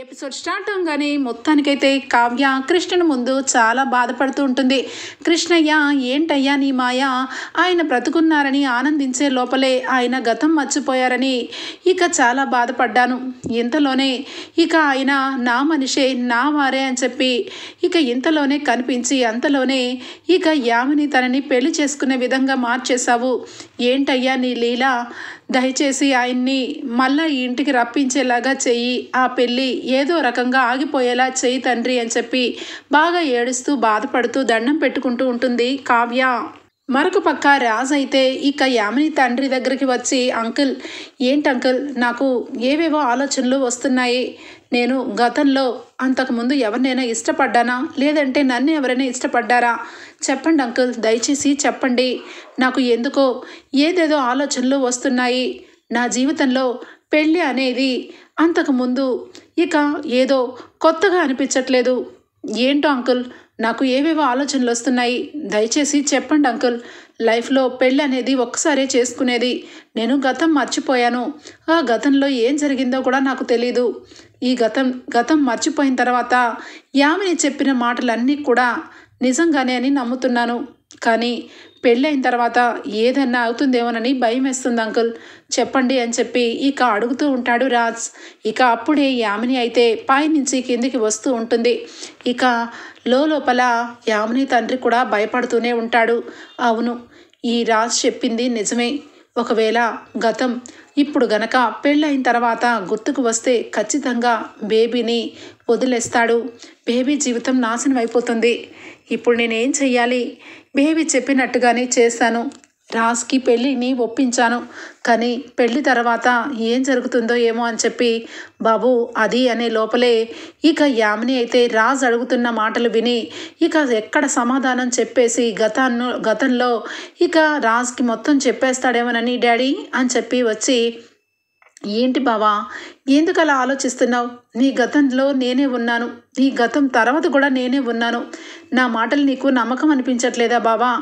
Episode start అవగానే మొత్తానికైతే కావ్య కృష్ణుని ముందు చాలా బాధపడుతూ ఉంటుంది. కృష్ణయ్య ఏంటయ్యా నీ మాయ, ఆయన బ్రతుకున్నారని ఆనందించే లోపలే ఆయన గతం మర్చిపోయారని ఇక చాలా బాధపడ్డాను. ఇంతలోనే ఇక ఆయన నా మనిషే నా వారే అని చెప్పి ఇక ఇంతలోనే కనిపించి అంతలోనే ఇక యామిని తనని పెళ్లి చేసుకునే విధంగా మార్చేశావు. ఏంటయ్యా నీ లీల, దయచేసి ఆయన్ని మళ్ళా ఈ ఇంటికి రప్పించేలాగా చెయ్యి, ఆ పెళ్ళి ఏదో రకంగా ఆగిపోయేలా చెయ్యి తండ్రి అని చెప్పి బాగా ఏడుస్తూ బాధపడుతూ దండం పెట్టుకుంటూ ఉంటుంది కావ్య. మరొక పక్క రాజ్ అయితే ఇక యామిని తండ్రి దగ్గరికి వచ్చి, అంకుల్ ఏంటి అంకుల్, నాకు ఏవేవో ఆలోచనలు వస్తున్నాయి. నేను గతంలో అంతకుముందు ఎవరినైనా ఇష్టపడ్డానా, లేదంటే నన్ను ఎవరైనా ఇష్టపడ్డారా? చెప్పండి అంకుల్, దయచేసి చెప్పండి. నాకు ఎందుకో ఏదేదో ఆలోచనలు వస్తున్నాయి. నా జీవితంలో పెళ్ళి అనేది అంతకుముందు ఇక ఏదో కొత్తగా అనిపించట్లేదు. ఏంటో అంకుల్, నాకు ఏవేవో ఆలోచనలు వస్తున్నాయి. దయచేసి చెప్పండి అంకుల్. లైఫ్లో పెళ్ళి అనేది ఒక్కసారే చేసుకునేది. నేను గతం మర్చిపోయాను. ఆ గతంలో ఏం జరిగిందో కూడా నాకు తెలీదు. ఈ గతం మర్చిపోయిన తర్వాత యామిని చెప్పిన మాటలన్నీ కూడా నిజంగానే అని నమ్ముతున్నాను. కానీ పెళ్ళైన తర్వాత ఏదన్నా అవుతుందేమోనని భయం వేస్తుంది అంకుల్, చెప్పండి అని చెప్పి ఇక అడుగుతూ ఉంటాడు రాజ్. ఇక అప్పుడే యామిని అయితే పైనుంచి కిందికి వస్తూ ఉంటుంది. ఇక లోపల యామిని తండ్రి కూడా భయపడుతూనే ఉంటాడు. అవును, ఈ రాజ్ చెప్పింది నిజమే. ఒకవేళ గతం ఇప్పుడు గనక పెళ్ళైన తర్వాత గుర్తుకు వస్తే ఖచ్చితంగా బేబీని వదిలేస్తాడు. బేబీ జీవితం నాశనం అయిపోతుంది. ఇప్పుడు నేనేం చెయ్యాలి? బేబీ చెప్పినట్టుగానే చేశాను. రాజ్కి పెళ్ళిని ఒప్పించాను. కానీ పెళ్ళి తర్వాత ఏం జరుగుతుందో ఏమో అని చెప్పి బాబు అది అనే లోపలే ఇక యామిని అయితే రాజ్ అడుగుతున్న మాటలు విని ఇక ఎక్కడ సమాధానం చెప్పేసి గతంలో ఇక రాజ్కి మొత్తం చెప్పేస్తాడేమోనని డాడీ అని చెప్పి వచ్చి, ఏంటి బావా, ఎందుకు అలా ఆలోచిస్తున్నావు? నీ గతంలో నేనే ఉన్నాను, నీ గతం తర్వాత కూడా నేనే ఉన్నాను. నా మాటలు నీకు నమ్మకం అనిపించట్లేదా బావా?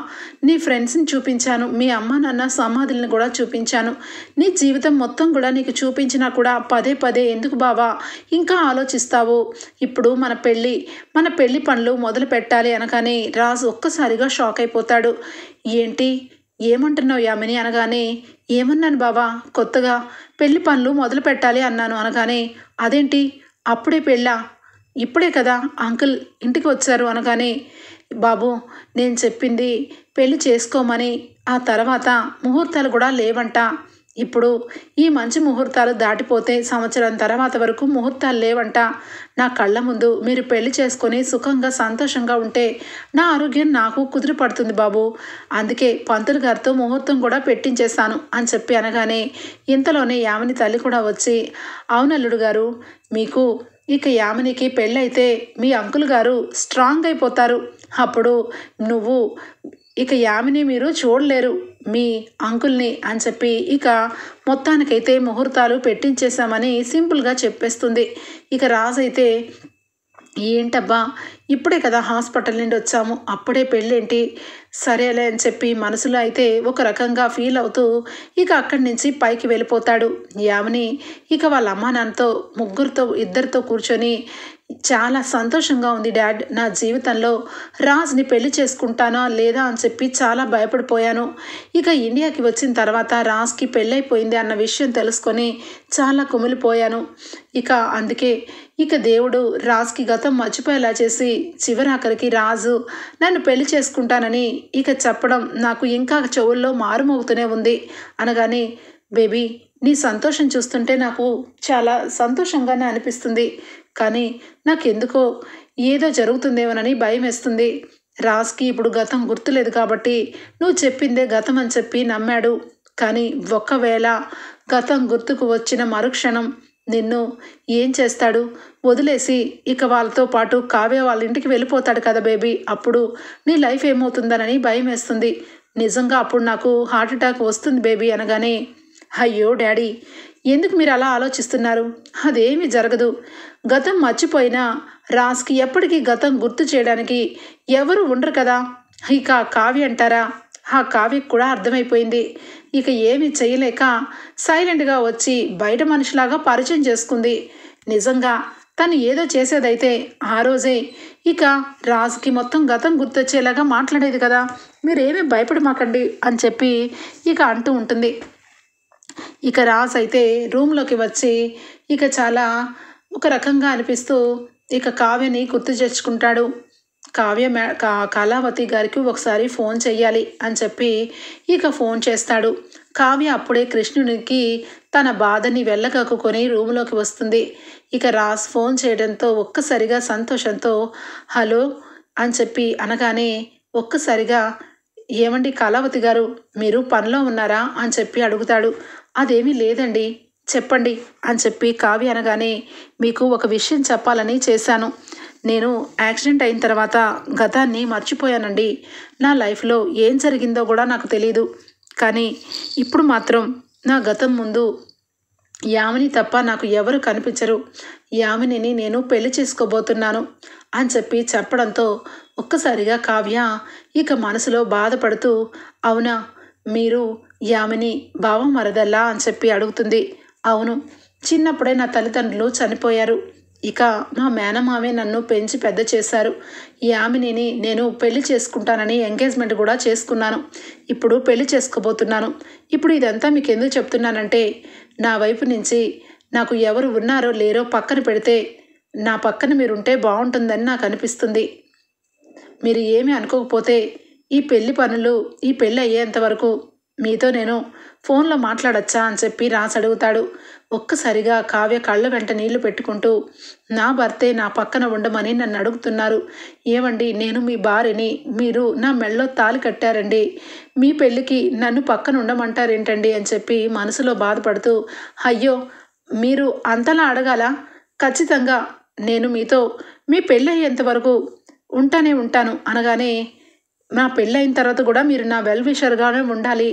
నీ ఫ్రెండ్స్ని చూపించాను, మీ అమ్మ నాన్న సమాధులను కూడా చూపించాను. నీ జీవితం మొత్తం కూడా నీకు చూపించినా కూడా పదే పదే ఎందుకు బావా ఇంకా ఆలోచిస్తావు? ఇప్పుడు మన పెళ్ళి పనులు మొదలు పెట్టాలి అనగానే రాజు ఒక్కసారిగా షాక్ అయిపోతాడు. ఏంటి, ఏమంటున్నావు యామిని అనగానే, ఏమన్నాను బావా, కొత్తగా పెళ్లి పనులు మొదలు పెట్టాలి అన్నాను అనగానే, అదేంటి అప్పుడే పెళ్ళా? ఇప్పుడే కదా అంకుల్ ఇంటికి వచ్చారు అనగానే, బాబు నేను చెప్పింది పెళ్లి చేసుకోమని, ఆ తర్వాత ముహూర్తాలు కూడా లేవంట. ఇప్పుడు ఈ మంచి ముహూర్తాలు దాటిపోతే సంవత్సరం తర్వాత వరకు ముహూర్తాలు లేవంట. నా కళ్ళ ముందు మీరు పెళ్లి చేసుకొని సుఖంగా సంతోషంగా ఉంటే నా ఆరోగ్యం నాకు కుదిరిపడుతుంది బాబు. అందుకే పంతులు గారితో ముహూర్తం కూడా పెట్టించేస్తాను అని చెప్పి అనగానే ఇంతలోనే యామిని తల్లి కూడా వచ్చి, అవునల్లుడు గారు, మీకు ఇక యామినికి పెళ్ళైతే మీ అంకుల్ గారు స్ట్రాంగ్ అయిపోతారు. అప్పుడు నువ్వు ఇక యామిని మీరు చూడలేరు మీ అంకుల్ని అని చెప్పి ఇక మొత్తానికైతే ముహూర్తాలు పెట్టించేశామని సింపుల్గా చెప్పేస్తుంది. ఇక రాజు అయితే, ఏంటబ్బా ఇప్పుడే కదా హాస్పిటల్ నుండి వచ్చాము, అప్పుడే పెళ్ళేంటి, సరేలే అని చెప్పి మనసులో అయితే ఒక రకంగా ఫీల్ అవుతూ ఇక అక్కడి నుంచి పైకి వెళ్ళిపోతాడు. యామిని ఇక వాళ్ళ అమ్మా నాన్నతో ఇద్దరితో కూర్చొని, చాలా సంతోషంగా ఉంది డాడ్, నా జీవితంలో రాజ్ని పెళ్లి చేసుకుంటానా లేదా అని చెప్పి చాలా భయపడిపోయాను. ఇక ఇండియాకి వచ్చిన తర్వాత రాజ్కి పెళ్ళైపోయింది అన్న విషయం తెలుసుకొని చాలా కుమిలిపోయాను. ఇక అందుకే ఇక దేవుడు రాజ్కి గతం మర్చిపోయేలా చేసి చివరాఖరికి రాజు నన్ను పెళ్లి చేసుకుంటానని ఇక చెప్పడం నాకు ఇంకా చెవుల్లో మారుమోగుతూనే ఉంది అనగానే, బేబీ నీ సంతోషం చూస్తుంటే నాకు చాలా సంతోషంగానే అనిపిస్తుంది. కానీ నాకెందుకో ఏదో జరుగుతుందేమోనని భయం వేస్తుంది. రాజ్కి ఇప్పుడు గతం గుర్తులేదు కాబట్టి నువ్వు చెప్పిందే గతం అని చెప్పి నమ్మాడు. కానీ ఒక్కవేళ గతం గుర్తుకు వచ్చిన మరుక్షణం నిన్ను ఏం చేస్తాడు? వదిలేసి ఇక వాళ్ళతో పాటు కావ్య వాళ్ళ ఇంటికి వెళ్ళిపోతాడు కదా బేబీ, అప్పుడు నీ లైఫ్ ఏమవుతుందనని భయం వేస్తుంది. నిజంగా అప్పుడు నాకు హార్ట్ అటాక్ వస్తుంది బేబీ అనగానే, అయ్యో డాడీ ఎందుకు మీరు అలా ఆలోచిస్తున్నారు? అదేమీ జరగదు. గతం మర్చిపోయినా రాజ్కి ఎప్పటికీ గతం గుర్తు చేయడానికి ఎవరు ఉండరు కదా. ఇక కావ్య అంటారా, ఆ కావ్యకు కూడా అర్థమైపోయింది. ఇక ఏమీ చేయలేక సైలెంట్గా వచ్చి బయట మనిషిలాగా పరిచయం చేసుకుంది. నిజంగా తను ఏదో చేసేదైతే ఆ రోజే ఇక రాజుకి మొత్తం గతం గుర్తొచ్చేలాగా మాట్లాడేది కదా, మీరేమీ భయపడమాకండి అని చెప్పి ఇక అంటూ ఉంటుంది. ఇక రాజు అయితే రూమ్లోకి వచ్చి ఇక చాలా ఒక రకంగా అనిపిస్తూ ఇక కావ్యని గుర్తు తెచ్చుకుంటాడు. కళావతి గారికి ఒకసారి ఫోన్ చెయ్యాలి అని చెప్పి ఇక ఫోన్ చేస్తాడు. కావ్య అప్పుడే కృష్ణునికి తన బాధని వెళ్ళగక్కుకొని రూమ్లోకి వస్తుంది. ఇక రాజ్ ఫోన్ చేయడంతో ఒక్కసారిగా సంతోషంతో హలో అని చెప్పి అనగానే ఒక్కసారిగా ఏమండి కళావతి గారు, మీరు పనిలో ఉన్నారా అని చెప్పి అడుగుతాడు. అదేమీ లేదండి, చెప్పండి అని చెప్పి కావ్య అనగానే మీకు ఒక విషయం చెప్పాలని చేశాను. నేను యాక్సిడెంట్ అయిన తర్వాత గతాన్ని మర్చిపోయానండి. నా లైఫ్లో ఏం జరిగిందో కూడా నాకు తెలీదు. కానీ ఇప్పుడు మాత్రం నా గతం ముందు యామిని తప్ప నాకు ఎవరు కనిపించరు. యామినిని నేను పెళ్లి చేసుకోబోతున్నాను అని చెప్పి చెప్పడంతో ఒక్కసారిగా కావ్య ఇక మనసులో బాధపడుతూ అవునా, మీరు యామిని బావ మరదల్లా అని చెప్పి అడుగుతుంది. అవును, చిన్నప్పుడే నా తల్లిదండ్రులు చనిపోయారు. ఇక మా మేనమామే నన్ను పెంచి పెద్ద చేశారు. యామినిని నేను పెళ్లి చేసుకుంటానని ఎంగేజ్మెంట్ కూడా చేసుకున్నాను. ఇప్పుడు పెళ్లి చేసుకోబోతున్నాను. ఇప్పుడు ఇదంతా మీకు ఎందుకు చెప్తున్నానంటే నా వైపు నుంచి నాకు ఎవరు ఉన్నారో లేరో పక్కన పెడితే నా పక్కన మీరుంటే బాగుంటుందని నాకు అనిపిస్తుంది. మీరు ఏమీ అనుకోకపోతే ఈ పెళ్లి పనులు ఈ పెళ్ళి అయ్యేంత వరకు మీతో నేను ఫోన్లో మాట్లాడచ్చా అని చెప్పి రాసి అడుగుతాడు. ఒక్కసారిగా కావ్య కళ్ళ వెంట నీళ్లు పెట్టుకుంటూ నా భర్తే నా పక్కన ఉండమని నన్ను అడుగుతున్నారు. ఏమండి, నేను మీ భార్యని, మీరు నా మెళ్ళలో తాళి కట్టారండి, మీ పెళ్ళికి నన్ను పక్కన ఉండమంటారేంటండి అని చెప్పి మనసులో బాధపడుతూ అయ్యో మీరు అంతలా అడగాల, ఖచ్చితంగా నేను మీతో మీ పెళ్ళి అయ్యేంత వరకు ఉంటాను అనగానే నా పెళ్ళైన తర్వాత కూడా మీరు నా వెల్ విషర్గానే ఉండాలి.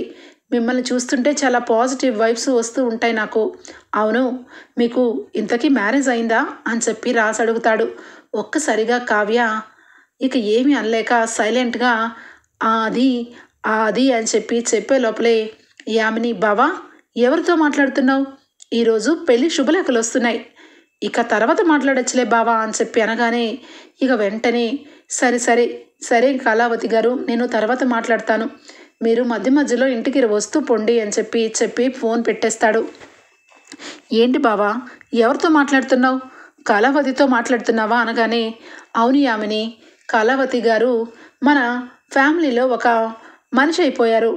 మిమ్మల్ని చూస్తుంటే చాలా పాజిటివ్ వైబ్స్ వస్తూ ఉంటాయి నాకు. అవును, మీకు ఇంతకీ మ్యారేజ్ అయిందా అని చెప్పి రాసి అడుగుతాడు. ఒక్కసారిగా కావ్య ఇక ఏమీ అనలేక సైలెంట్గా అది అని చెప్పి చెప్పే లోపలే యామిని బావా ఎవరితో మాట్లాడుతున్నావు? ఈరోజు పెళ్లి శుభలేఖలు వస్తున్నాయి, ఇక తర్వాత మాట్లాడచ్చులే బావా అని చెప్పి అనగానే ఇక వెంటనే సరే కళావతి గారు, నేను తర్వాత మాట్లాడతాను, మీరు మధ్య మధ్యలో ఇంటికి వస్తూ పొండి అని చెప్పి ఫోన్ పెట్టేస్తాడు. ఏంటి బావా ఎవరితో మాట్లాడుతున్నావు? కళావతితో మాట్లాడుతున్నావా అనగానే అవును యామిని, కళావతి గారు మన ఫ్యామిలీలో ఒక మనిషి అయిపోయారు,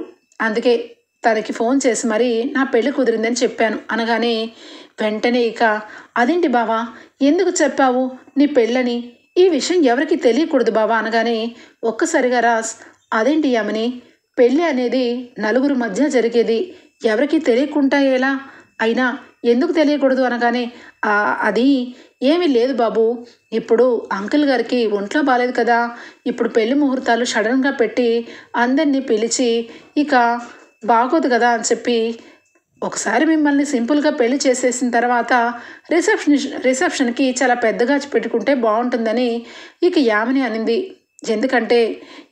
అందుకే తనకి ఫోన్ చేసి మరి నా పెళ్ళి కుదిరిందని చెప్పాను అనగానే వెంటనే ఇక అదేంటి బావా ఎందుకు చెప్పావు నీ పెళ్ళని? ఈ విషయం ఎవరికి తెలియకూడదు బావా అనగానే ఒక్కసారిగా రాస్ అదేంటి యామిని, పెళ్ళి అనేది నలుగురు మధ్య జరిగేది, ఎవరికి తెలియకుండా ఎలా? అయినా ఎందుకు తెలియకూడదు అనగానే అది ఏమీ లేదు బాబు, ఇప్పుడు అంకుల్ గారికి ఒంట్లో బాగాలేదు కదా, ఇప్పుడు పెళ్లి ముహూర్తాలు సడన్గా పెట్టి అందరినీ పిలిచి ఇక బాగోదు కదా అని చెప్పి ఒకసారి మిమ్మల్ని సింపుల్గా పెళ్లి చేసేసిన తర్వాత రిసెప్షన్కి చాలా పెద్దగా పెట్టుకుంటే బాగుంటుందని ఇక యామిని అనింది. ఎందుకంటే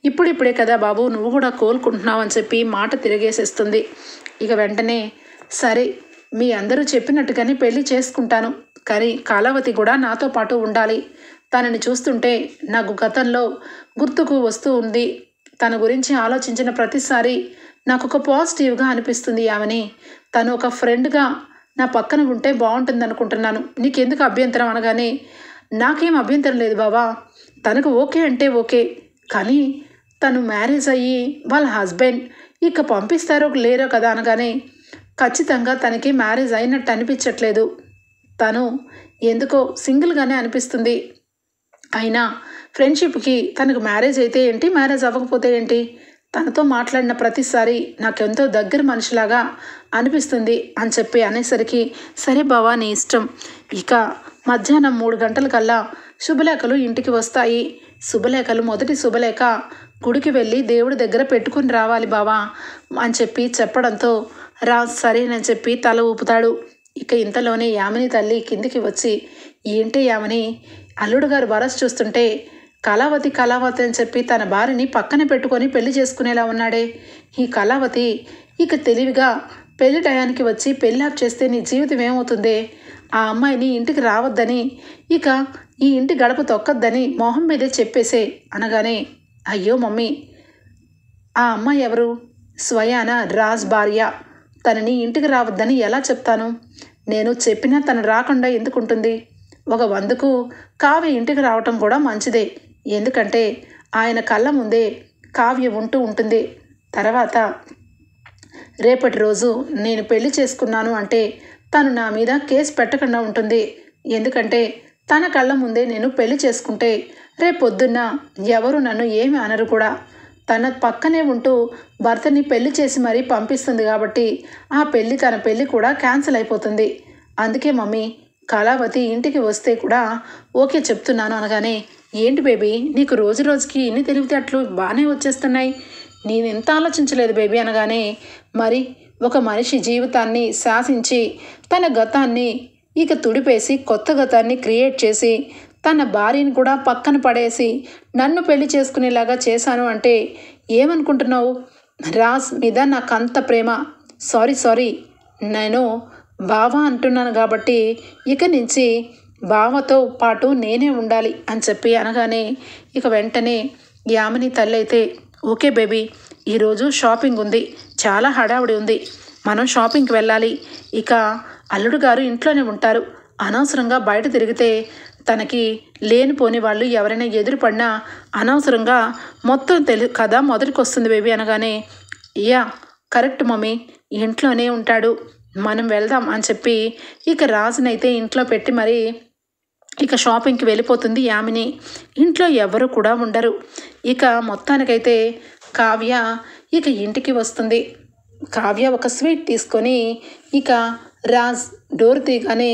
ఇప్పుడిప్పుడే కదా బాబు నువ్వు కూడా కోలుకుంటున్నావు అని చెప్పి మాట తిరిగేసేస్తుంది. ఇక వెంటనే సరే మీ అందరూ చెప్పినట్టుగానే పెళ్లి చేసుకుంటాను, కానీ కళావతి కూడా నాతో పాటు ఉండాలి. తనని చూస్తుంటే నాకు గతంలో గుర్తుకు వస్తూ ఉంది. తన గురించి ఆలోచించిన ప్రతిసారి నాకు ఒక పాజిటివ్గా అనిపిస్తుంది యామిని. తను ఒక ఫ్రెండ్గా నా పక్కన ఉంటే బాగుంటుంది అనుకుంటున్నాను, నీకెందుకు అభ్యంతరం అనగానే నాకేం అభ్యంతరం లేదు బాబా, తనకు ఓకే అంటే ఓకే, కానీ తను మ్యారేజ్ అయ్యి వాళ్ళ హస్బెండ్ ఇక పంపిస్తారో లేరో కదా అనగానే ఖచ్చితంగా తనకి మ్యారేజ్ అయినట్టు అనిపించట్లేదు, తను ఎందుకో సింగిల్గానే అనిపిస్తుంది. అయినా ఫ్రెండ్షిప్కి తనకు మ్యారేజ్ అయితే ఏంటి, మ్యారేజ్ అవ్వకపోతే ఏంటి, తనతో మాట్లాడిన ప్రతిసారి నాకెంతో దగ్గర మనిషిలాగా అనిపిస్తుంది అని చెప్పి అనేసరికి సరే బావా నీ ఇష్టం. ఇక మధ్యాహ్నం 3 గంటలకల్లా శుభలేఖలు ఇంటికి వస్తాయి. శుభలేఖలు మొదటి శుభలేఖ గుడికి వెళ్ళి దేవుడి దగ్గర పెట్టుకుని రావాలి బావా అని చెప్పి చెప్పడంతో సరేనని చెప్పి తల ఊపుతాడు. ఇక ఇంతలోనే యామిని తల్లి కిందికి వచ్చి ఏంటి యామిని, అల్లుడు గారు వరస చూస్తుంటే కళావతి అని చెప్పి తన భార్యని పక్కన పెట్టుకొని పెళ్లి చేసుకునేలా ఉన్నాడే, ఈ కళావతి ఇక తెలివిగా పెళ్లి టయానికి వచ్చి పెళ్లి ఆప్ చేస్తే నీ జీవితం ఏమవుతుంది ఆ అమ్మాయిని ఇంటికి రావద్దని, ఇక ఈ ఇంటి గడప తొక్కద్దని మొహం మీదే చెప్పేసే అనగానే, అయ్యో మమ్మీ, ఆ అమ్మాయి ఎవరు? స్వయాన రాజ్ భార్య. తనని ఇంటికి రావద్దని ఎలా చెప్తాను? నేను చెప్పినా తను రాకుండా ఎందుకుంటుంది? ఒక వందుకు కావ్య ఇంటికి రావటం కూడా మంచిదే. ఎందుకంటే ఆయన కళ్ళ ముందే కావ్య ఉంటూ ఉంటుంది. తర్వాత రేపటి రోజు నేను పెళ్లి చేసుకున్నాను అంటే తను నా మీద కేసు పెట్టకుండా ఉంటుంది. ఎందుకంటే తన కళ్ళ ముందే నేను పెళ్లి చేసుకుంటే రేపొద్దున్న ఎవరు నన్ను ఏమి అనరు కూడా. తన పక్కనే ఉంటూ భర్తని పెళ్లి చేసి మరీ పంపిస్తుంది కాబట్టి తన పెళ్లి కూడా క్యాన్సిల్ అయిపోతుంది. అందుకే మమ్మీ, కళావతి ఇంటికి వస్తే కూడా ఓకే చెప్తున్నాను అనగానే, ఏంటి బేబీ, నీకు రోజు రోజుకి ఇన్ని తెలివితేటలు బాగానే వచ్చేస్తున్నాయి. నేను ఎంత ఆలోచించలేదు బేబీ అనగానే, మరి ఒక మనిషి జీవితాన్ని శాసించి తన గతాన్ని ఇక తుడిపేసి కొత్త గతాన్ని క్రియేట్ చేసి తన భార్యని కూడా పక్కన పడేసి నన్ను పెళ్లి చేసుకునేలాగా చేశాను అంటే ఏమనుకుంటున్నావు? రాజ్ మీద నాకు అంత ప్రేమ. సారీ, నేను బావ అంటున్నాను కాబట్టి ఇక నుంచి బావతో పాటు నేనే ఉండాలి అని చెప్పి అనగానే, ఇక వెంటనే యామిని తల్లి అయితే, ఓకే బేబీ, ఈరోజు షాపింగ్ ఉంది, చాలా హడావుడి ఉంది, మనం షాపింగ్కి వెళ్ళాలి. ఇక అల్లుడు గారు ఇంట్లోనే ఉంటారు. అనవసరంగా బయట తిరిగితే తనకి లేనిపోని వాళ్ళు ఎవరైనా ఎదురుపడినా అనవసరంగా మొత్తం కథ మొదటికి వస్తుంది బేబీ అనగానే, యా కరెక్ట్ మమ్మీ, ఇంట్లోనే ఉంటాడు, మనం వెళ్దాం అని చెప్పి ఇక రాజునైతే ఇంట్లో పెట్టి మరి ఇక షాపింగ్కి వెళ్ళిపోతుంది యామిని. ఇంట్లో ఎవరు కూడా ఉండరు. ఇక మొత్తానికైతే కావ్య ఇక ఇంటికి వస్తుంది. కావ్య ఒక స్వీట్ తీసుకొని ఇక రాజ్ డోర్ తీయగానే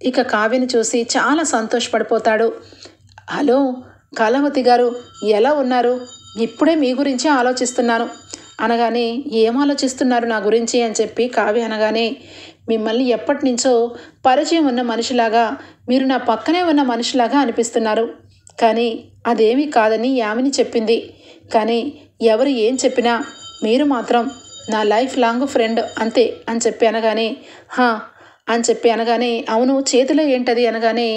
ఇక కావ్యని చూసి చాలా సంతోషపడిపోతాడు. హలో కళావతి గారు, ఎలా ఉన్నారు? ఇప్పుడే మీ గురించి ఆలోచిస్తున్నాను అనగానే, ఏం ఆలోచిస్తున్నారు నా గురించి అని చెప్పి కావ్య అనగానే, మిమ్మల్ని ఎప్పటి నుంచో పరిచయం ఉన్న మనిషిలాగా, మీరు నా పక్కనే ఉన్న మనిషిలాగా అనిపిస్తున్నారు. కానీ అదేమీ కాదని యామిని చెప్పింది. కానీ ఎవరు ఏం చెప్పినా మీరు మాత్రం నా లైఫ్ లాంగ్ ఫ్రెండ్ అంతే అని చెప్పి అనగానే, అని చెప్పి అనగానే, అవును చేతిలో ఏంటది అనగానే,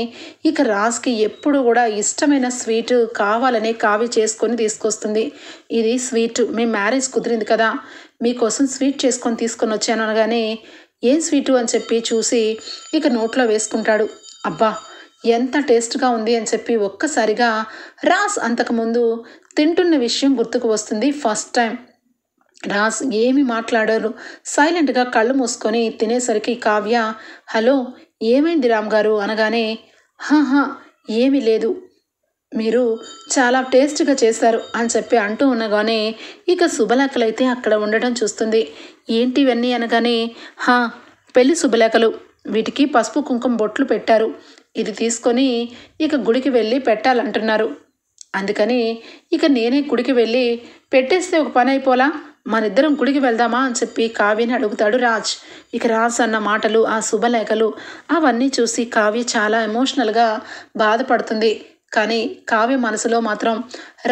ఇక రాజ్కి ఎప్పుడు కూడా ఇష్టమైన స్వీటు కావాలనే కావ్య చేసుకొని తీసుకొస్తుంది. ఇది స్వీటు, మీ మ్యారేజ్ కుదిరింది కదా, మీకోసం స్వీట్ చేసుకొని తీసుకొని వచ్చాను అనగానే, ఏం స్వీటు అని చెప్పి చూసి ఇక నోట్లో వేసుకుంటాడు. అబ్బా ఎంత టేస్ట్గా ఉంది అని చెప్పి ఒక్కసారిగా రాజ్ అంతకుముందు తింటున్న విషయం గుర్తుకు వస్తుంది. ఫస్ట్ టైం రాజ్ ఏమి మాట్లాడారు, సైలెంట్గా కళ్ళు మూసుకొని తినేసరికి కావ్య, హలో ఏమైంది రామ్ గారు అనగానే, ఏమీ లేదు, మీరు చాలా టేస్ట్గా చేశారు అని చెప్పి అంటూ ఉండగానే ఇక శుభలేఖలైతే అక్కడ ఉండడం చూస్తుంది. ఏంటి ఇవన్నీ అనగానే, పెళ్లి శుభలేఖలు, వీటికి పసుపు కుంకుమ బొట్లు పెట్టారు, ఇది తీసుకొని ఇక గుడికి వెళ్ళి పెట్టాలంటున్నారు. అందుకని ఇక నేనే గుడికి వెళ్ళి పెట్టేస్తే ఒక పని అయిపోలా, మనిద్దరం గుడికి వెళ్దామా అని చెప్పి కావ్యని అడుగుతాడు రాజ్. ఇక రాజ్ అన్న మాటలు, ఆ శుభలేఖలు అవన్నీ చూసి కావ్య చాలా ఎమోషనల్గా బాధపడుతుంది. కానీ కావ్య మనసులో మాత్రం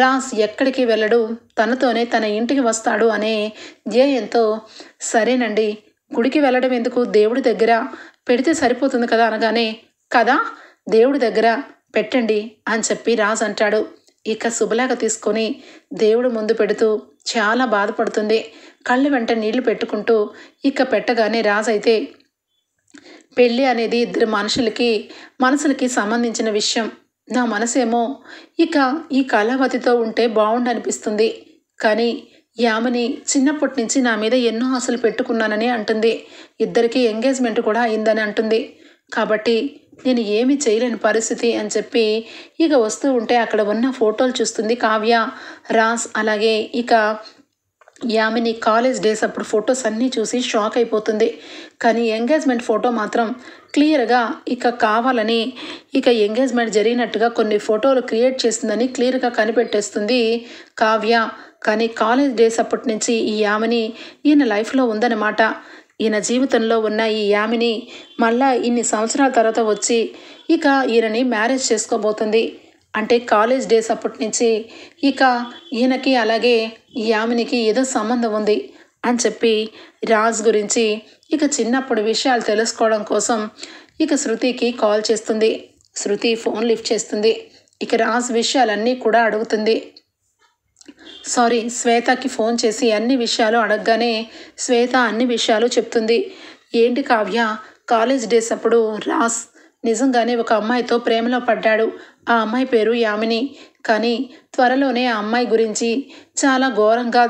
రాజ్ ఎక్కడికి వెళ్ళడు, తనతోనే తన ఇంటికి వస్తాడు అనే ధ్యేయంతో, సరేనండి గుడికి వెళ్ళడం ఎందుకు, దేవుడి దగ్గర పెడితే సరిపోతుంది కదా అనగానే, కదా దేవుడి దగ్గర పెట్టండి అని చెప్పి రాజ్ అంటాడు. ఇక శుభలేఖ తీసుకొని దేవుడు ముందు పెడుతూ చాలా బాధపడుతుంది. కళ్ళు వెంట నీళ్లు పెట్టుకుంటూ ఇక పెట్టగానే రాజ్ అయితే, పెళ్ళి అనేది ఇద్దరు మనసులకి సంబంధించిన విషయం. నా మనసేమో ఇక ఈ కళావతితో ఉంటే బాగుండనిపిస్తుంది. కానీ యామిని చిన్నప్పటి నుంచి నా మీద ఎన్నో ఆశలు పెట్టుకున్నానని అంటుంది. ఇద్దరికి ఎంగేజ్మెంట్ కూడా అయిందని అంటుంది. కాబట్టి నేను ఏమీ చేయలేని పరిస్థితి అని చెప్పి ఇక వస్తూ ఉంటే అక్కడ ఉన్న ఫోటోలు చూస్తుంది కావ్య. రాజ్ అలాగే ఇక యామిని కాలేజ్ డేస్ అప్పుడు ఫొటోస్ అన్నీ చూసి షాక్ అయిపోతుంది. కానీ ఎంగేజ్మెంట్ ఫోటో మాత్రం క్లియర్గా ఇక కావాలని ఇక ఎంగేజ్మెంట్ జరిగినట్టుగా కొన్ని ఫోటోలు క్రియేట్ చేసిందని క్లియర్గా కనిపెట్టేస్తుంది కావ్య. కానీ కాలేజ్ డేస్ అప్పటి నుంచి ఈ యామిని ఈయన లైఫ్లో ఉందన్నమాట. ఈయన జీవితంలో ఉన్న ఈ యామిని మళ్ళా ఇన్ని సంవత్సరాల తర్వాత వచ్చి ఇక ఈయనని మ్యారేజ్ చేసుకోబోతుంది. అంటే కాలేజ్ డేస్ అప్పటి నుంచి ఇక ఈయనకి అలాగే యామినికి ఏదో సంబంధం ఉంది అని చెప్పి రాజ్ గురించి ఇక చిన్నప్పుడు విషయాలు తెలుసుకోవడం కోసం ఇక శృతికి కాల్ చేస్తుంది. శృతి ఫోన్ లిఫ్ట్ చేస్తుంది. ఇక రాజ్ విషయాలన్నీ కూడా అడుగుతుంది. సారీ, శ్వేతకి ఫోన్ చేసి అన్ని విషయాలు అడగగానే శ్వేత అన్ని విషయాలు చెప్తుంది. ఏంటి కావ్య, కాలేజ్ డేస్ అప్పుడు రాజ్ నిజంగానే ఒక అమ్మాయితో ప్రేమలో పడ్డాడు. ఆ అమ్మాయి పేరు యామిని. కానీ త్వరలోనే ఆ అమ్మాయి గురించి చాలా ఘోరంగా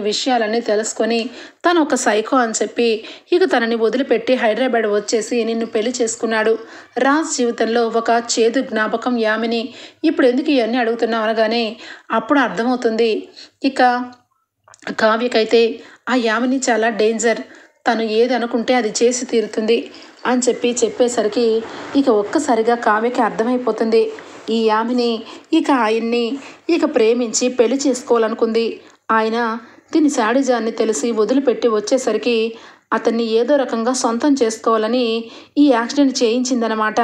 విషయాలన్నీ తెలుసుకొని తను ఒక సైకో అని చెప్పి ఇక తనని వదిలిపెట్టి హైదరాబాద్ వచ్చేసి నిన్ను పెళ్లి చేసుకున్నాడు. రాజ్ జీవితంలో ఒక చేదు జ్ఞాపకం యామిని. ఇప్పుడు ఎందుకు ఇవన్నీ అడుగుతున్నావు అనగానే అప్పుడు అర్థమవుతుంది ఇక కావ్యకైతే ఆ యామిని చాలా డేంజర్, తను ఏది అనుకుంటే అది చేసి తీరుతుంది అని చెప్పేసరికి ఇక ఒక్కసారిగా కావ్యకి అర్థమైపోతుంది. ఈ యామిని ఇక ఆయన్ని ప్రేమించి పెళ్లి చేసుకోవాలనుకుంది. ఆయన దీని శాడిజాన్ని తెలిసి వదిలిపెట్టి వచ్చేసరికి అతన్ని ఏదో రకంగా సొంతం చేసుకోవాలని ఈ యాక్సిడెంట్ చేయించిందనమాట.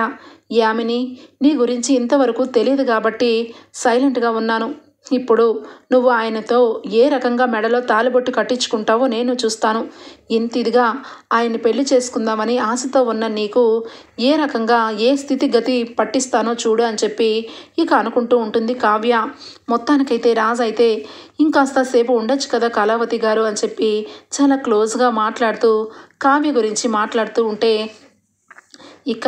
యామిని, నీ గురించి ఇంతవరకు తెలియదు కాబట్టి సైలెంట్గా ఉన్నాను. ఇప్పుడు నువ్వు ఆయనతో ఏ రకంగా మెడలో తాలిబొట్టు కట్టించుకుంటావో నేను చూస్తాను. ఇంతిదిగా ఆయన్ని పెళ్లి చేసుకుందామని ఆశతో ఉన్న నీకు ఏ రకంగా ఏ స్థితిగతి పట్టిస్తానో చూడు అని చెప్పి ఇక అనుకుంటూ ఉంటుంది కావ్య. మొత్తానికైతే రాజ్ అయితే ఇంకాస్త సేపు ఉండొచ్చు కదా కళావతి గారు అని చెప్పి చాలా క్లోజ్గా మాట్లాడుతూ కావ్య గురించి మాట్లాడుతూ ఉంటే ఇక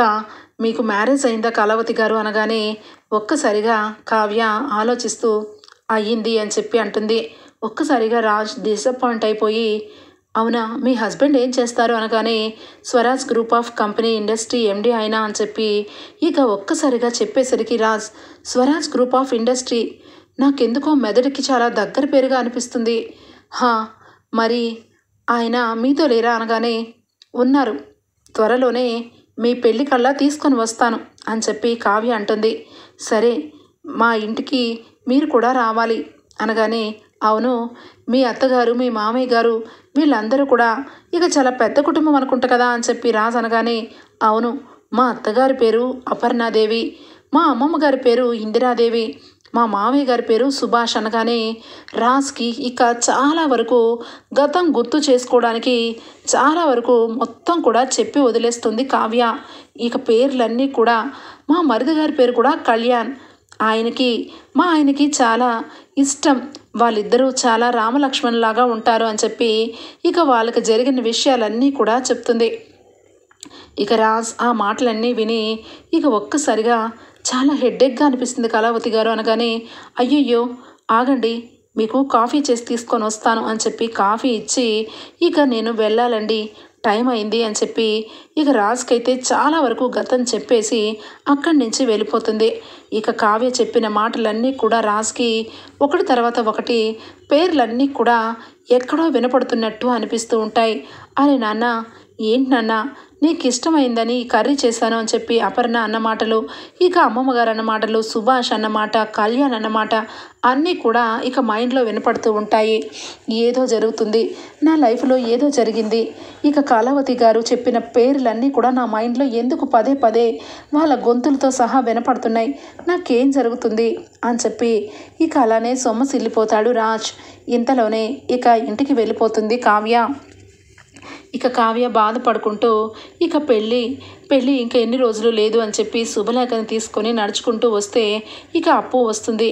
మీకు మ్యారేజ్ అయిందా కళావతి గారు అనగానే ఒక్కసారిగా కావ్య ఆలోచిస్తూ అయ్యింది అని చెప్పి అంటుంది. ఒక్కసారిగా రాజ్ డిసప్పాయింట్ అయిపోయి అవునా, మీ హస్బెండ్ ఏం చేస్తారు అనగానే Swaraj group of company industry MD అయినా అని చెప్పి ఇక ఒక్కసారిగా చెప్పేసరికి Raj Swaraj group of industry నాకెందుకో మెదడుకి చాలా దగ్గర పేరుగా అనిపిస్తుంది. మరి ఆయన మీతో లేరా అనగానే ఉన్నారు, త్వరలోనే మీ పెళ్లి కల్లా తీసుకొని వస్తాను అని చెప్పి కావ్య అంటుంది. సరే, మా ఇంటికి మీరు కూడా రావాలి అనగానే అవును, మీ అత్తగారు మీ మామయ్య గారు వీళ్ళందరూ కూడా ఇక చాలా పెద్ద కుటుంబం అనుకుంటా కదా అని చెప్పి రాజ్ అనగానే అవును, మా అత్తగారి పేరు అపర్ణాదేవి, మా అమ్మమ్మ గారి పేరు ఇందిరాదేవి, మా మామయ్య గారి పేరు సుభాష్ అనగానే రాజ్కి ఇక చాలా వరకు గతం గుర్తు చేసుకోవడానికి చాలా వరకు మొత్తం కూడా చెప్పి వదిలేస్తుంది కావ్య. ఇక పేర్లన్నీ కూడా మా మరిది గారి పేరు కూడా కళ్యాణ్, ఆయనకి చాలా ఇష్టం, వాళ్ళిద్దరూ చాలా రామలక్ష్మణ్లాగా ఉంటారు అని చెప్పి ఇక వాళ్ళకి జరిగిన విషయాలన్నీ కూడా చెప్తుంది. ఇక రాజ్ ఆ మాటలన్నీ విని ఇక ఒక్కసారిగా చాలా హెడ్ఏక్గా అనిపిస్తుంది కళావతి గారు అనగానే అయ్యయ్యో ఆగండి, మీకు కాఫీ చేసి తీసుకొని వస్తాను అని చెప్పి కాఫీ ఇచ్చి ఇక నేను వెళ్ళాలండి, టైం అయింది అని చెప్పి ఇక రాజ్కైతే చాలా వరకు గతం చెప్పేసి అక్కడి నుంచి వెళ్ళిపోతుంది. ఇక కావ్య చెప్పిన మాటలన్నీ కూడా రాజ్కి ఒకటి తర్వాత ఒకటి పేర్లన్నీ కూడా ఎక్కడో వినపడుతున్నట్టు అనిపిస్తూ ఉంటాయి. అరే నాన్న, ఏంటి నాన్న, నీకు ఇష్టమైందని కర్రీ చేశాను అని చెప్పి అపర్ణ అన్న మాటలు, ఇక అమ్మమ్మగారు అన్న మాటలు, సుభాష్ అన్నమాట, కళ్యాణ్ అన్నమాట అన్నీ కూడా ఇక మైండ్లో వినపడుతూ ఉంటాయి. ఏదో జరుగుతుంది, నా లైఫ్లో ఏదో జరిగింది, ఇక కళావతి గారు చెప్పిన పేర్లన్నీ కూడా నా మైండ్లో ఎందుకు పదే పదే వాళ్ళ గొంతులతో సహా వినపడుతున్నాయి, నాకేం జరుగుతుంది అని చెప్పి ఇక అలానే సొమ్మసిల్లిపోతాడు రాజ్. ఇంతలోనే ఇక ఇంటికి వెళ్ళిపోతుంది కావ్య. ఇక కావ్య బాధపడుకుంటూ ఇక పెళ్ళి ఇంకా ఎన్ని రోజులు లేదు అని చెప్పి శుభలేఖని తీసుకొని నడుచుకుంటూ వస్తే ఇక అప్పు వస్తుంది.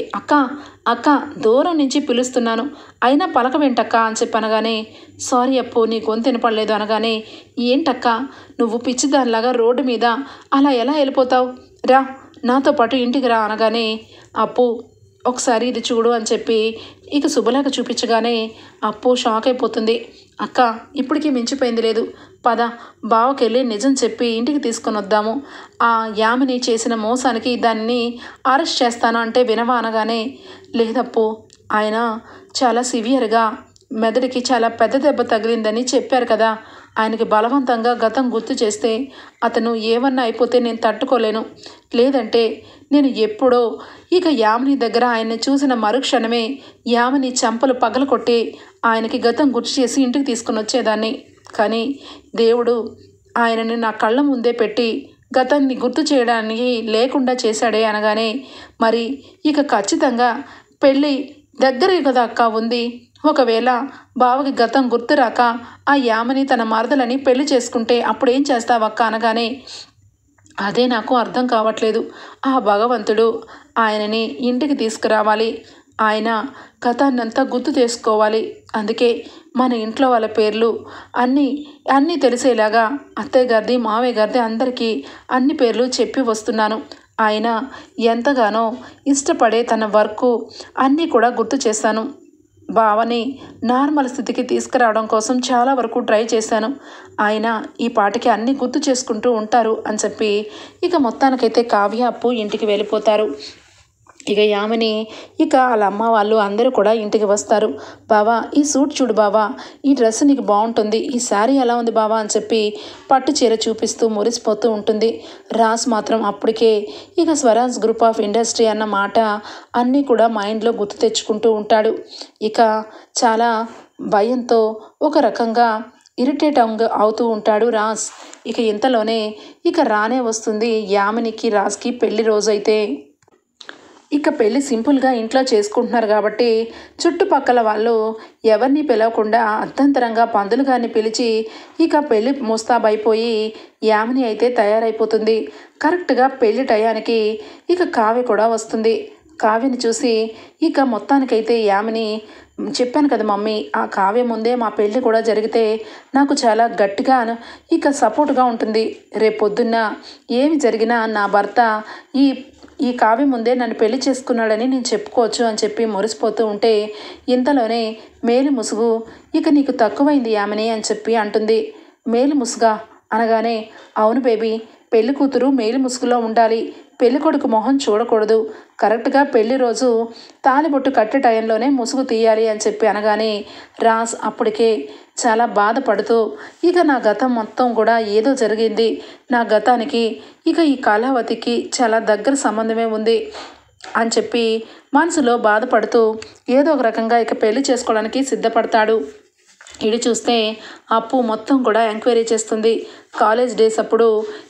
అక్క దూరం నుంచి పిలుస్తున్నాను, అయినా పలక వెంటక్క అని చెప్పి అనగానే సారీ అప్పు, నీ గొంతు వినపడలేదు అనగానే ఏంటక్క నువ్వు పిచ్చిదానిలాగా రోడ్డు మీద అలా ఎలా వెళ్ళిపోతావు, రా నాతో పాటు ఇంటికి రా అనగానే అప్పు ఒకసారి ఇది చూడు అని చెప్పి ఇక శుభలేఖ చూపించగానే అప్పు షాక్ అయిపోతుంది. అక్క ఇప్పటికీ మించిపోయింది లేదు, పద బావకెళ్ళి నిజం చెప్పి ఇంటికి తీసుకొని వద్దాము, ఆ యామిని చేసిన మోసానికి దాన్ని అరెస్ట్ చేస్తాను అంటే వినవా అనగానే లేదప్పు, ఆయన చాలా సివియర్గా మెదడుకి చాలా పెద్ద దెబ్బ తగిలిందని చెప్పారు కదా, ఆయనకి బలవంతంగా గతం గుర్తు చేస్తే అతను ఏమన్నా అయిపోతే నేను తట్టుకోలేను, లేదంటే నేను ఎప్పుడో ఇక యామిని దగ్గర ఆయన్ని చూసిన మరుక్షణమే యామిని చంపలు పగలకొట్టి ఆయనకి గతం గుర్తు చేసి ఇంటికి తీసుకుని వచ్చేదాన్ని. కానీ దేవుడు ఆయనని నా కళ్ళ ముందే పెట్టి గతాన్ని గుర్తు చేయడానికి లేకుండా చేశాడే అనగానే మరి ఇక ఖచ్చితంగా పెళ్ళి దగ్గరే కదా అక్క ఉంది, ఒకవేళ బావకి గతం గుర్తురాక ఆ యామని తన మరదలని పెళ్లి చేసుకుంటే అప్పుడేం చేస్తావక్క అనగానే అదే నాకు అర్థం కావట్లేదు. ఆ భగవంతుడు ఆయనని ఇంటికి తీసుకురావాలి. ఆయన కథాన్నంతా గుర్తు చేసుకోవాలి. అందుకే మన ఇంట్లో వాళ్ళ పేర్లు అన్నీ అన్నీ తెలిసేలాగా అత్తయ్య గారిది, మావయ్య గారిది అందరికీ అన్ని పేర్లు చెప్పి వస్తున్నాను. ఆయన ఎంతగానో ఇష్టపడే తన వర్కు అన్నీ కూడా గుర్తు చేశాను. బావని నార్మల్ స్థితికి తీసుకురావడం కోసం చాలా వరకు ట్రై చేశాను. ఆయన ఈ పాటికి అన్నీ గుర్తు చేసుకుంటూ ఉంటారు అని చెప్పి ఇక మొత్తానికైతే కావ్య అప్పు ఇంటికి వెళ్ళిపోతారు. ఇక యామిని ఇక వాళ్ళ అమ్మ వాళ్ళు అందరూ కూడా ఇంటికి వస్తారు. బావా ఈ సూట్ చూడు బావా, ఈ డ్రెస్ నీకు బాగుంటుంది, ఈ శారీ ఎలా ఉంది బావా అని చెప్పి పట్టు చీర చూపిస్తూ మురిసిపోతూ ఉంటుంది. రాజ్ మాత్రం అప్పటికే ఇక స్వరాజ్ గ్రూప్ ఆఫ్ ఇండస్ట్రీ అన్న మాట అన్నీ కూడా మైండ్లో గుర్తు తెచ్చుకుంటూ ఉంటాడు. ఇక చాలా భయంతో ఒక రకంగా ఇరిటేట్ అవుతూ ఉంటాడు రాజ్. ఇక ఇంతలోనే ఇక రానే వస్తుంది యామినికి రాజ్కి పెళ్లి రోజైతే. ఇక పెళ్ళి సింపుల్గా ఇంట్లో చేసుకుంటున్నారు కాబట్టి చుట్టుపక్కల వాళ్ళు ఎవరిని పిలవకుండా అర్థంతరంగా పందులు గారిని పిలిచి ఇక పెళ్ళి ముస్తాబైపోయి యామిని అయితే తయారైపోతుంది. కరెక్ట్గా పెళ్లి టయానికి ఇక కావ్య కూడా వస్తుంది. కావ్యని చూసి ఇక మొత్తానికైతే యామిని చెప్పాను కదా మమ్మీ, ఆ కావ్య ముందే మా పెళ్ళి కూడా జరిగితే నాకు చాలా గట్టిగా ఇక సపోర్ట్గా ఉంటుంది. రేపొద్దున్న ఏమి జరిగినా నా భర్త ఈ ఈ కావ్య ముందే నన్ను పెళ్లి చేసుకున్నాడని నేను చెప్పుకోవచ్చు అని చెప్పి మురిసిపోతూ ఉంటే ఇంతలోనే మేలు ముసుగు ఇక నీకు తక్కువైంది యామిని అని చెప్పి అంటుంది. మేలు ముసుగా అనగానే అవును బేబీ, పెళ్లి కూతురు మేలు ముసుగులో ఉండాలి, పెళ్లి కొడుకు మొహం చూడకూడదు, కరెక్ట్గా పెళ్లి రోజు తాలిబొట్టు కట్టే టైంలోనే ముసుగు తీయాలి అని చెప్పి అనగానే రాజ్ అప్పటికే చాలా బాధపడుతూ ఇక నా గతం మొత్తం కూడా ఏదో జరిగింది, నా గతానికి ఇక ఈ కళావతికి చాలా దగ్గర సంబంధమే ఉంది అని చెప్పి మనసులో బాధపడుతూ ఏదో ఒక రకంగా ఇక పెళ్లి చేసుకోవడానికి సిద్ధపడతాడు. ఇది చూస్తే అప్పు మొత్తం కూడా ఎంక్వైరీ చేస్తుంది. కాలేజ్ డేస్ అప్పుడు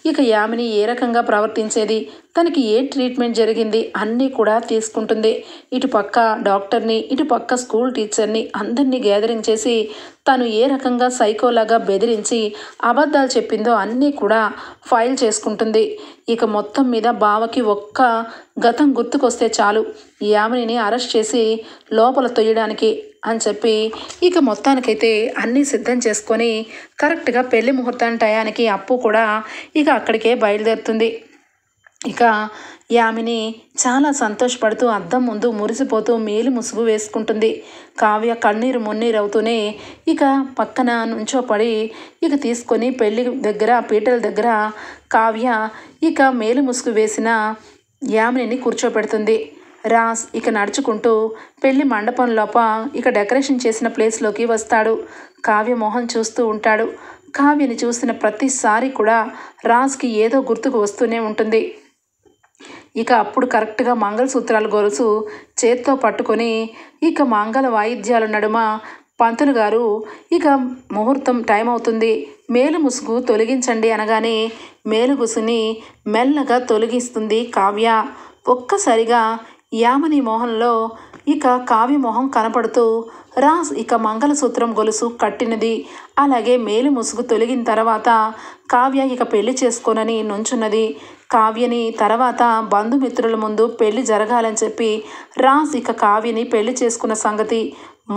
ఇక యామిని ఏ రకంగా ప్రవర్తించేది, తనకి ఏ ట్రీట్మెంట్ జరిగింది అన్నీ కూడా తీసుకుంటుంది. ఇటు పక్క డాక్టర్ని, ఇటు పక్క స్కూల్ టీచర్ని అందరినీ గ్యాదరింగ్ చేసి తను ఏ రకంగా సైకోలాగా బెదిరించి అబద్ధాలు చెప్పిందో అన్నీ కూడా ఫైల్ చేసుకుంటుంది. ఇక మొత్తం మీద బావకి ఒక్క గతం గుర్తుకొస్తే చాలు యామినిని అరెస్ట్ చేసి లోపల తొయ్యడానికి అని చెప్పి ఇక మొత్తానికైతే అన్నీ సిద్ధం చేసుకొని కరెక్ట్గా పెళ్లి ముహూర్తం టయానికి అప్పు కూడా ఇక అక్కడికే బయలుదేరుతుంది. ఇక యామిని చాలా సంతోషపడుతూ అద్దం ముందు మురిసిపోతూ మేలు ముసుగు వేసుకుంటుంది. కావ్య కన్నీరు మున్నీరు అవుతూనే ఇక పక్కన నుంచోపడి ఇక తీసుకొని పెళ్లి దగ్గర పీటల దగ్గర కావ్య ఇక మేలు ముసుగు వేసిన యామినిని కూర్చోపెడుతుంది. రాజ్ ఇక నడుచుకుంటూ పెళ్లి మండపం లోప ఇక డెకరేషన్ చేసిన ప్లేస్లోకి వస్తాడు. కావ్య మొహం చూస్తూ ఉంటాడు. కావ్యని చూసిన ప్రతిసారి కూడా రాజ్కి ఏదో గుర్తుకు వస్తూనే ఉంటుంది. ఇక అప్పుడు కరెక్ట్గా మంగళసూత్రాల గొలుసు చేత్తో పట్టుకొని ఇక మంగళ వాయిద్యాల నడుమ పంతులు గారు ఇక ముహూర్తం టైం అవుతుంది, మేలు ముసుగు తొలగించండి అనగానే మేలుగుసుని మెల్లగా తొలగిస్తుంది కావ్య. ఒక్కసారిగా యామిని మొహంలో ఇక కావ్య మొహం కనపడుతూ రాజ్ ఇక మంగళసూత్రం గొలుసు కట్టినది అలాగే మేలు ముసుగు తొలగిన తర్వాత కావ్య ఇక పెళ్లి చేసుకోనని నుంచున్నది. కావ్యని తర్వాత బంధుమిత్రుల ముందు పెళ్లి జరగాలని చెప్పి రాజ్ ఇక కావ్యని పెళ్లి చేసుకున్న సంగతి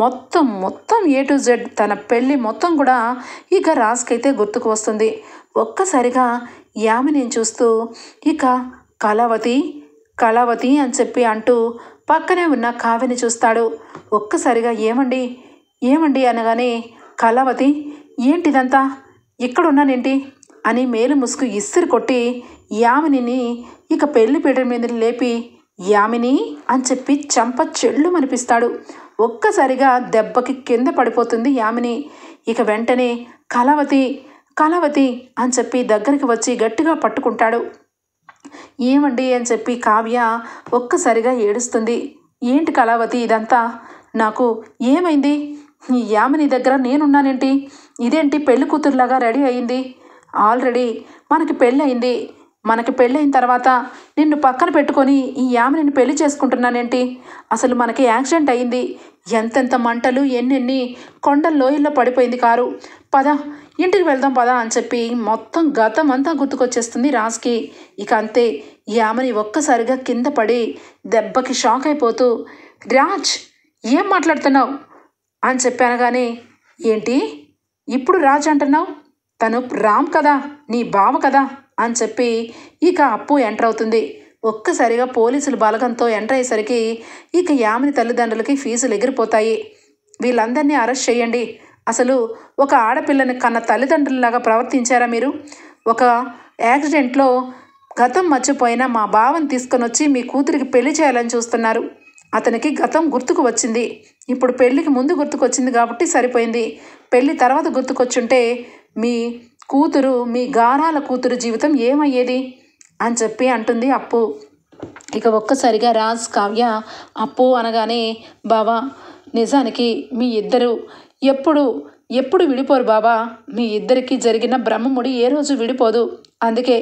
మొత్తం ఏ టు జెడ్ తన పెళ్ళి మొత్తం కూడా ఇక రాజ్కైతే గుర్తుకు వస్తుంది. ఒక్కసారిగా యామిని చూస్తూ ఇక కళావతి అని చెప్పి అంటూ పక్కనే ఉన్న కావ్యని చూస్తాడు. ఒక్కసారిగా ఏమండి అనగానే కళావతి ఏంటిదంతా, ఇక్కడున్నానేంటి అని మేలు ముసుగు ఇస్సిరి కొట్టి యామినిని ఇక పెళ్లి పీటల మీద లేపి యామిని అని చెప్పి చెంప చెళ్ళు మనిపిస్తాడు. ఒక్కసారిగా దెబ్బకి కింద పడిపోతుంది యామిని. ఇక వెంటనే కళావతి అని చెప్పి దగ్గరికి వచ్చి గట్టిగా పట్టుకుంటాడు. ఏమండి అని చెప్పి కావ్య ఒక్కసారిగా ఏడుస్తుంది. ఏంటి కళావతి ఇదంతా, నాకు ఏమైంది, ఈ యామిని దగ్గర నేనున్నానేంటి, ఇదేంటి పెళ్లి కూతురులాగా రెడీ అయింది, ఆల్రెడీ మనకి పెళ్ళయింది, మనకి పెళ్ళైన తర్వాత నిన్ను పక్కన పెట్టుకొని ఈ యామినిని పెళ్లి చేసుకుంటున్నానేంటి, అసలు మనకి యాక్సిడెంట్ అయింది, ఎంతెంత మంటలు ఎన్నెన్ని కొండ లోయల్లో పడిపోయింది కారు, పద ఇంటికి వెళ్దాం పద అని చెప్పి మొత్తం గతం అంతా గుర్తుకొచ్చేస్తుంది రాజ్కి. ఇక అంతే, యామిని ఒక్కసారిగా కింద పడి దెబ్బకి షాక్ అయిపోతూ, రాజ్ ఏం మాట్లాడుతున్నావు అని చెప్పాను. కానీ ఏంటి ఇప్పుడు రాజ్ అంటున్నావు? తను రామ్ కదా, నీ బావ కదా అని చెప్పి ఇక అప్పు ఎంటర్ అవుతుంది. ఒక్కసారిగా పోలీసులు బలగంతో ఎంటర్ అయ్యేసరికి ఇక యామిని తల్లిదండ్రులకి ఫీజులు ఎగిరిపోతాయి. వీళ్ళందరినీ అరెస్ట్ చేయండి. అసలు ఒక ఆడపిల్లని కన్న తల్లిదండ్రులలాగా ప్రవర్తించారా మీరు? ఒక యాక్సిడెంట్లో గతం మర్చిపోయిన మా బావని తీసుకొని వచ్చి మీ కూతురికి పెళ్లి చేయాలని చూస్తున్నారు. అతనికి గతం గుర్తుకు వచ్చింది, ఇప్పుడు పెళ్లికి ముందు గుర్తుకొచ్చింది కాబట్టి సరిపోయింది. పెళ్లి తర్వాత గుర్తుకొచ్చుంటే మీ కూతురు, మీ గారాల కూతురు జీవితం ఏమయ్యేది అని చెప్పి అంటుంది అప్పు. ఇక ఒక్కసారిగా రాజ్, కావ్య అప్పు అనగానే, బావా నిజానికి మీ ఇద్దరు ఎప్పుడు విడిపోరు బాబా. మీ ఇద్దరికి జరిగిన బ్రహ్మముడి ఏ రోజు విడిపోదు. అందుకే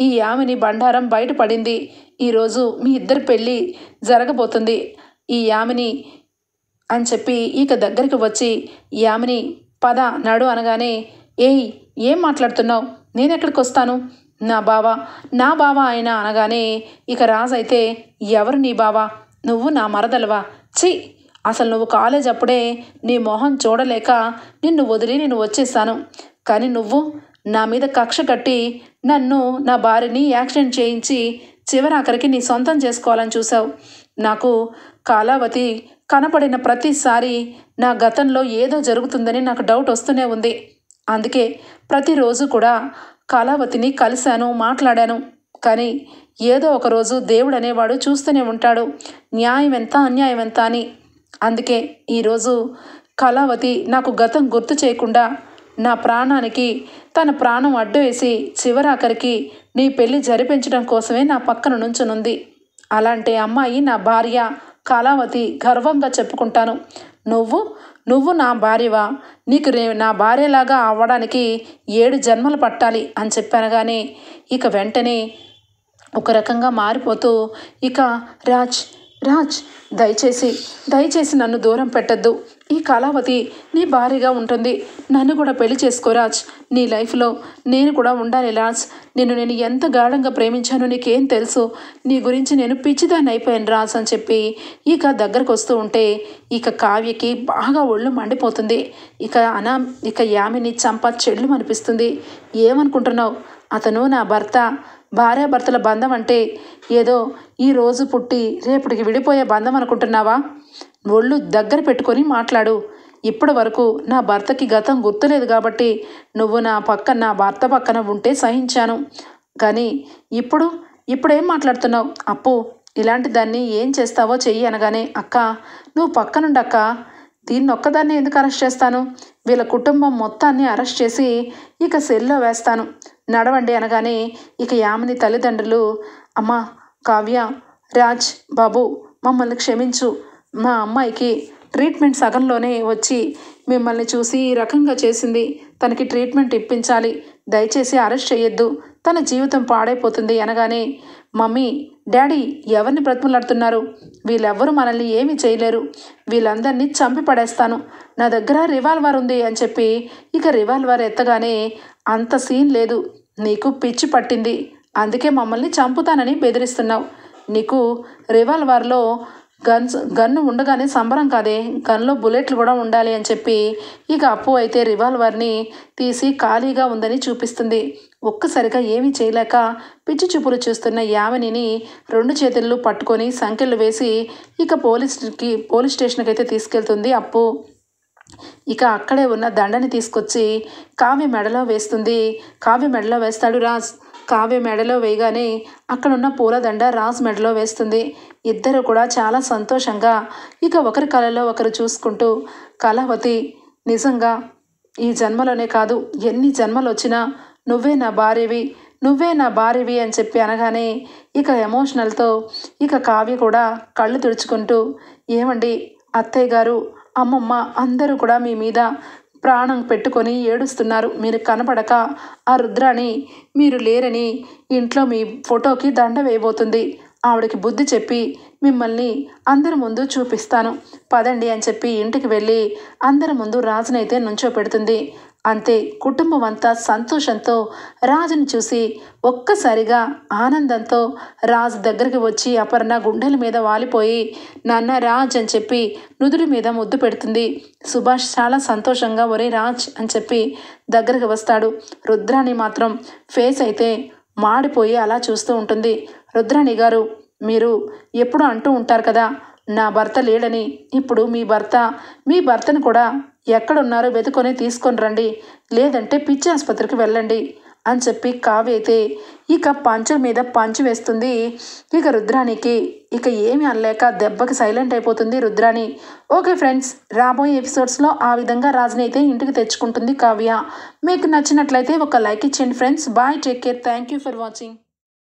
ఈ యామిని బండారం బయటపడింది. ఈరోజు మీ ఇద్దరు పెళ్ళి జరగబోతుంది. ఈ యామిని అని చెప్పి ఇక దగ్గరికి వచ్చి, యామిని పద నడు అనగానే, ఏయ్ ఏం మాట్లాడుతున్నావు? నేనెక్కడికి వస్తాను? నా బావ ఆయన అనగానే ఇక రాజ్ అయితే, ఎవరు నీ బావా? నువ్వు నా మరదలవా? ఛీ, అసలు నువ్వు కాలేజ్ అప్పుడే నీ మొహం చూడలేక నిన్ను వదిలి నేను వచ్చేసాను. కానీ నువ్వు నా మీద కక్ష కట్టి నన్ను, నా భార్యని యాక్సిడెంట్ చేయించి చివరాఖరికి నీ సొంతం చేసుకోవాలని చూసావు. నాకు కాలావతి కనపడిన ప్రతిసారి నా గతంలో ఏదో జరుగుతుందని నాకు డౌట్ వస్తూనే ఉంది. అందుకే ప్రతిరోజు కూడా కళావతిని కలిశాను, మాట్లాడాను. కానీ ఏదో ఒకరోజు దేవుడు అనేవాడు చూస్తూనే ఉంటాడు, న్యాయం ఎంత అన్యాయం ఎంత అని. అందుకే ఈరోజు కళావతి నాకు గతం గుర్తు చేయకుండా నా ప్రాణానికి తన ప్రాణం అడ్డు వేసి చివరాఖరికి నీ పెళ్లి జరిపించడం కోసమే నా పక్కన నుంచునుంది. అలాంటి అమ్మాయి నా భార్య కళావతి, గర్వంగా చెప్పుకుంటాను. నువ్వు నా భార్యవా? నీకు నా భార్యలాగా అవ్వడానికి 7 జన్మలు పట్టాలి అని చెప్పాను. కానీ ఇక వెంటనే ఒక రకంగా మారిపోతూ, ఇక రాజ్ దయచేసి నన్ను దూరం పెట్టద్దు. ఈ కళావతి నీ భార్యగా ఉంటుంది. నన్ను కూడా పెళ్లి చేసుకో రాజ్. నీ లైఫ్లో నేను కూడా ఉండాలి రాజ్. నేను ఎంత గాఢంగా ప్రేమించానో నీకేం తెలుసు? నీ గురించి నేను పిచ్చిదాన్ని అయిపోయాను రాజ్ అని చెప్పి ఇక దగ్గరకు వస్తూ ఉంటే ఇక కావ్యకి బాగా ఒళ్ళు మండిపోతుంది. ఇక యామిని చంప చెళ్ళు అనిపిస్తుంది. ఏమనుకుంటున్నావు? అతను నా భర్త. భార్యాభర్తల బంధం అంటే ఏదో ఈరోజు పుట్టి రేపటికి విడిపోయే బంధం అనుకుంటున్నావా? ఒళ్ళు దగ్గర పెట్టుకొని మాట్లాడు. ఇప్పటి వరకు నా భర్తకి గతం గుర్తులేదు కాబట్టి నువ్వు నా భర్త పక్కన ఉంటే సహించాను. కానీ ఇప్పుడేం మాట్లాడుతున్నావు? అప్పు, ఇలాంటి దాన్ని ఏం చేస్తావో చెయ్యి అనగానే, అక్క నువ్వు పక్కనుండక్క. దీన్ని ఒక్కదాన్ని ఎందుకు అరెస్ట్ చేస్తాను? వీళ్ళ కుటుంబం మొత్తాన్ని అరెస్ట్ చేసి ఇక సెల్లో వేస్తాను, నడవండి అనగానే ఇక యామిని తల్లిదండ్రులు, అమ్మ కావ్య, రాజ్ బాబు మమ్మల్ని క్షమించు. మా అమ్మాయికి ట్రీట్మెంట్ సగంలోనే వచ్చి మిమ్మల్ని చూసి ఈ రకంగా చేసింది. తనకి ట్రీట్మెంట్ ఇప్పించాలి. దయచేసి అరెస్ట్ చేయొద్దు. తన జీవితం పాడైపోతుంది అనగానే, మమ్మీ డాడీ ఎవరిని బ్రతిమలాడుతున్నారు? వీళ్ళెవ్వరూ మనల్ని ఏమీ చేయలేరు. వీళ్ళందరినీ చంపి పడేస్తాను. నా దగ్గర రివాల్వర్ ఉంది అని చెప్పి ఇక రివాల్వర్ ఎత్తగానే, అంత సీన్ లేదు. నీకు పిచ్చి పట్టింది. అందుకే మమ్మల్ని చంపుతానని బెదిరిస్తున్నావు. నీకు రివాల్వర్లో గన్ను ఉండగానే సంబరం కాదే, గన్లో బుల్లెట్లు కూడా ఉండాలి అని చెప్పి ఇక అప్పు అయితే రివాల్వర్ని తీసి ఖాళీగా ఉందని చూపిస్తుంది. ఒక్కసారిగా ఏమీ చేయలేక పిచ్చి చూపులు చూస్తున్న యామినిని 2 చేతుల్లో పట్టుకొని సంకెళ్ళు వేసి ఇక పోలీస్ స్టేషన్కి అయితే తీసుకెళ్తుంది అప్పు. ఇక అక్కడే ఉన్న దండని తీసుకొచ్చి కావ్య మెడలో వేస్తుంది. కావ్య మెడలో వేస్తాడు రాజ్. కావ్య మెడలో వేయగానే అక్కడున్న పూలదండ రాజ్ మెడలో వేస్తుంది. ఇద్దరు కూడా చాలా సంతోషంగా ఇక ఒకరి కళలో ఒకరు చూసుకుంటూ, కళావతి నిజంగా ఈ జన్మలోనే కాదు, ఎన్ని జన్మలు వచ్చినా నువ్వే నా భార్యవి అని చెప్పి అనగానే ఇక ఎమోషనల్తో ఇక కావ్య కూడా కళ్ళు తుడుచుకుంటూ, ఏమండి అత్తయ్య గారు, అమ్మమ్మ అందరూ కూడా మీ మీద ప్రాణం పెట్టుకొని ఏడుస్తున్నారు. మీరు కనపడక ఆ రుద్రాని మీరు లేరని ఇంట్లో మీ ఫోటోకి దండ వేయబోతుంది. ఆవిడకి బుద్ధి చెప్పి మిమ్మల్ని అందరి ముందు చూపిస్తాను, పదండి అని చెప్పి ఇంటికి వెళ్ళి అందరి ముందు రాజునైతే నుంచోపెడుతుంది. అంతే కుటుంబం అంతా సంతోషంతో రాజుని చూసి ఒక్కసారిగా ఆనందంతో రాజు దగ్గరికి వచ్చి అపర్ణ గుండెల మీద వాలిపోయి నాన్న రాజ్ అని చెప్పి నుదుటి మీద ముద్దు పెడుతుంది. సుభాష్ చాలా సంతోషంగా ఒరే రాజ్ అని చెప్పి దగ్గరికి వస్తాడు. రుద్రాణి మాత్రం ఫేస్ అయితే మాడిపోయి అలా చూస్తూ ఉంటుంది. రుద్రాణి గారు, మీరు ఎప్పుడు అంటూ ఉంటారు కదా నా భర్త లేడని. ఇప్పుడు మీ భర్తను కూడా ఎక్కడున్నారో వెతుకొని తీసుకొని రండి, లేదంటే పిచ్చి ఆసుపత్రికి వెళ్ళండి అని చెప్పి కావ్య అయితే ఇక పంచ మీద పంచి వేస్తుంది. ఇక రుద్రాణికి ఇక ఏమి అనలేక దెబ్బకి సైలెంట్ అయిపోతుంది రుద్రాణి. ఓకే ఫ్రెండ్స్, రాబోయే ఎపిసోడ్స్లో ఆ విధంగా రాజుని అయితే ఇంటికి తెచ్చుకుంటుంది కావ్య. మీకు నచ్చినట్లయితే ఒక లైక్ ఇచ్చేయండి friends. Bye, take care, thank you for watching.